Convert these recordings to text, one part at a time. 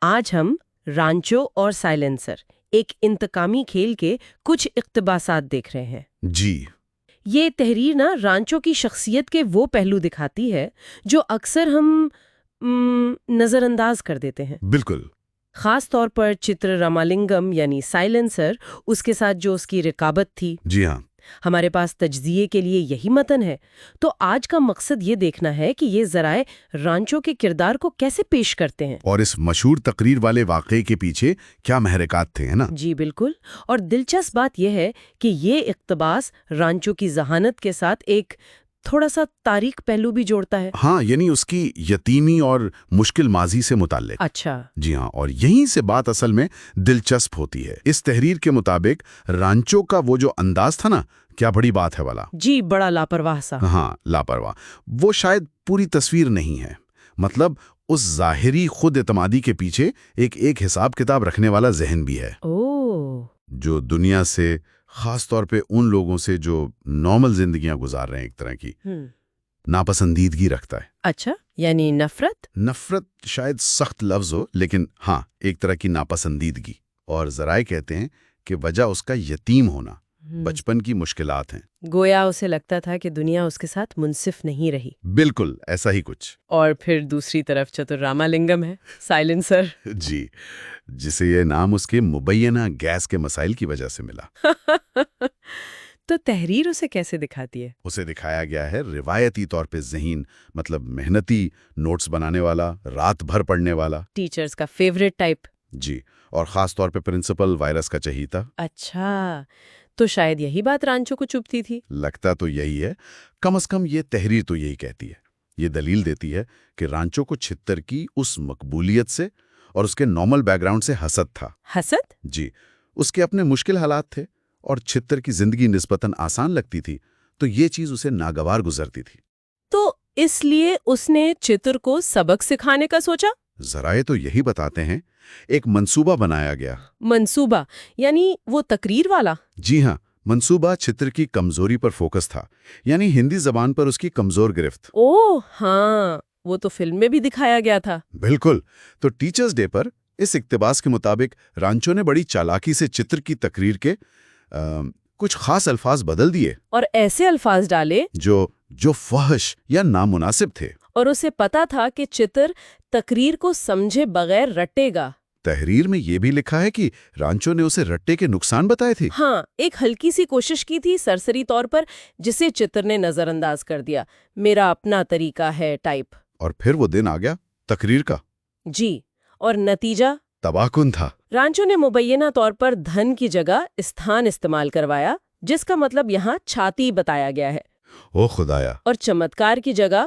آج ہم رانچو اور سائلنسر ایک انتقامی کھیل کے کچھ اقتباسات دیکھ رہے ہیں۔ جی یہ تحریر نا رانچو کی شخصیت کے وہ پہلو دکھاتی ہے جو اکثر ہم نظر انداز کر دیتے ہیں۔ بالکل۔ خاص طور پر چتر رامالنگم یعنی سائلنسر، اس کے ساتھ جو اس کی رقابت تھی۔ جی ہاں، ہمارے پاس تجزیے کے لیے یہی متن ہے، تو آج کا مقصد یہ دیکھنا ہے کہ یہ ذرائع رانچو کے کردار کو کیسے پیش کرتے ہیں، اور اس مشہور تقریر والے واقعے کے پیچھے کیا محرکات تھے، ہے نا؟ جی بالکل۔ اور دلچسپ بات یہ ہے کہ یہ اقتباس رانچو کی ذہانت کے ساتھ ایک تھوڑا سا تاریخ پہلو بھی جوڑتا ہے۔ ہاں، یعنی اس کی یتیمی اور مشکل ماضی سے متعلق۔ اچھا، جی ہاں، اور یہیں سے بات اصل میں دلچسپ ہوتی ہے۔ اس تحریر کے مطابق رانچو کا وہ جو انداز تھا نا، کیا بڑی بات ہے والا۔ جی بڑا لاپرواہ سا۔ ہاں، لاپرواہ، وہ شاید پوری تصویر نہیں ہے۔ مطلب اس ظاہری خود اعتمادی کے پیچھے ایک حساب کتاب رکھنے والا ذہن بھی ہے، اوہ، جو دنیا سے، خاص طور پہ ان لوگوں سے جو نارمل زندگیاں گزار رہے ہیں، ایک طرح کی ناپسندیدگی رکھتا ہے۔ اچھا، یعنی نفرت؟ نفرت شاید سخت لفظ ہو، لیکن ہاں، ایک طرح کی ناپسندیدگی۔ اور ذرائع کہتے ہیں کہ وجہ اس کا یتیم ہونا، بچپن کی مشکلات ہیں۔ گویا اسے لگتا تھا کہ دنیا اس کے ساتھ منصف نہیں رہی۔ بالکل ایسا ہی کچھ۔ اور پھر دوسری طرف چتر رامالنگم ہے، سائلنسر۔ جی، جسے یہ نام اس کے مبینہ گیس کے مسائل کی وجہ سے ملا۔ تو تحریر اسے کیسے دکھاتی ہے؟ اسے دکھایا گیا ہے روایتی طور پہ ذہین، مطلب محنتی، نوٹس بنانے والا، رات بھر پڑھنے والا۔ ٹیچرز کا فیوریٹ ٹائپ۔ جی، اور خاص طور پہ پرنسپل وائرس کا چہیتا۔ اچھا، تو شاید یہی بات رانچو کو چبھتی تھی۔ لگتا تو یہی ہے، کم از کم یہ تحریر تو یہی کہتی ہے۔ یہ دلیل دیتی ہے کہ رانچو کو چھتر کی اس مقبولیت سے اور اس کے نارمل بیک گراؤنڈ سے حسد تھا۔ حسد؟ جی، اس کے اپنے مشکل حالات تھے اور چھتر کی زندگی نسبتاً آسان لگتی تھی، تو یہ چیز اسے ناگوار گزرتی تھی۔ تو اس لیے اس نے چتر کو سبق سکھانے کا سوچا؟ ذرائع تو یہی بتاتے ہیں۔ ایک منصوبہ بنایا گیا۔ منصوبہ یعنی وہ تقریر والا؟ جی ہاں، منصوبہ چھتر کی کمزوری پر فوکس تھا، یعنی ہندی زبان پر اس کی کمزور گرفت۔ اوہ ہاں، وہ تو فلم میں بھی دکھایا گیا تھا۔ بالکل۔ تو ٹیچرز ڈے پر اس اقتباس کے مطابق رانچو نے بڑی چالاکی سے چتر کی تقریر کے کچھ خاص الفاظ بدل دیے، اور ایسے الفاظ ڈالے جو فحش یا نامناسب تھے۔ اور اسے پتا تھا کہ چتر تقریر کو سمجھے بغیر رٹے گا۔ تحریر میں یہ بھی لکھا ہے کہ رانچو نے اسے رٹے کے نقصان بتائے تھے۔ ہاں، ایک ہلکی سی کوشش کی تھی سرسری طور پر، جسے چتر نے نظر انداز کر دیا۔ میرا اپنا طریقہ ہے ٹائپ۔ اور پھر وہ دن آ گیا تقریر کا۔ جی، اور نتیجہ تباہ کن تھا۔ رانچو نے مبینہ طور پر دھن کی جگہ استھان استعمال کروایا، جس کا مطلب یہاں چھاتی بتایا گیا ہے۔ او خدایا! اور چمتکار کی جگہ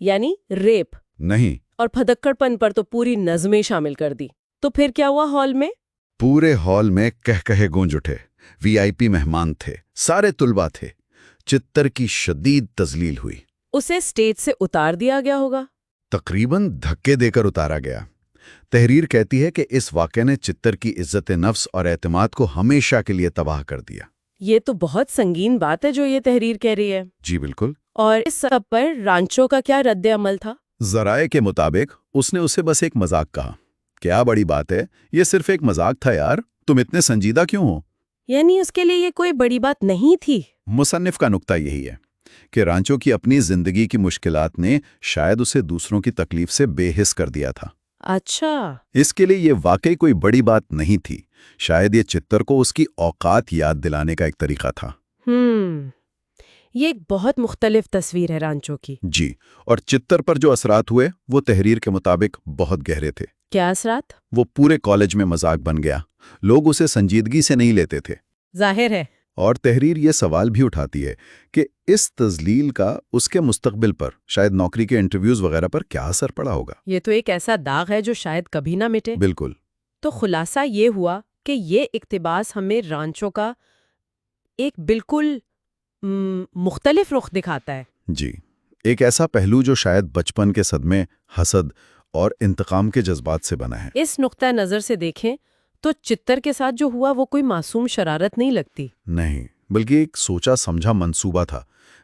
یعنی ریپ نہیں، اور پھدکڑ پن پر تو پوری نظمیں شامل کر دی۔ تو پھر کیا ہوا ہال میں؟ پورے ہال میں کہے گونج اٹھے۔ وی آئی پی مہمان تھے، سارے طلباء تھے۔ چتر کی شدید تذلیل ہوئی۔ اسے سٹیج سے اتار دیا گیا ہوگا؟ تقریباً دھکے دے کر اتارا گیا۔ تحریر کہتی ہے کہ اس واقعے نے چتر کی عزت نفس اور اعتماد کو ہمیشہ کے لیے تباہ کر دیا۔ یہ تو بہت سنگین بات ہے جو یہ تحریر کہہ رہی ہے۔ جی بالکل۔ اور اس سب پر رانچو کا کیا رد عمل تھا؟ ذرائع کے مطابق اس نے اسے بس ایک مذاق کہا۔ کیا بڑی بات ہے، یہ صرف ایک مذاق تھا یار، تم اتنے سنجیدہ کیوں ہو؟ یعنی اس کے لیے یہ کوئی بڑی بات نہیں تھی۔ مصنف کا نقطہ یہی ہے کہ رانچو کی اپنی زندگی کی مشکلات نے شاید اسے دوسروں کی تکلیف سے بے حس کر دیا تھا۔ اچھا، اس کے لیے یہ واقعی کوئی بڑی بات نہیں تھی۔ شاید یہ چتر کو اس کی اوقات یاد دلانے کا ایک طریقہ تھا۔ یہ ایک بہت مختلف تصویر ہے رانچو کی۔ جی، اور چتر پر جو اثرات ہوئے وہ تحریر کے مطابق بہت گہرے تھے۔ کیا اثرات؟ وہ پورے کالج میں مذاق بن گیا، لوگ اسے سنجیدگی سے نہیں لیتے تھے۔ ظاہر ہے۔ اور تحریر یہ سوال بھی اٹھاتی ہے کہ اس تذلیل کا اس کے مستقبل پر، شاید نوکری کے انٹرویوز وغیرہ پر کیا اثر پڑا ہوگا۔ یہ تو ایک ایسا داغ ہے جو شاید کبھی نہ مٹے۔ بالکل۔ تو خلاصہ یہ ہوا کہ یہ اقتباس ہمیں رانچو کا ایک بالکل مختلف رخ دکھاتا ہے۔ جی، ایک ایسا پہلو جو شاید بچپن کے صدمے، حسد اور انتقام کے جذبات سے بنا ہے۔ اس نقطہ نظر سے دیکھیں تو چتر کے ساتھ جو ہوا وہ کوئی معصوم شرارت نہیں لگتی۔ نہیں، بلکہ ایک سوچا سمجھا منصوبہ تھا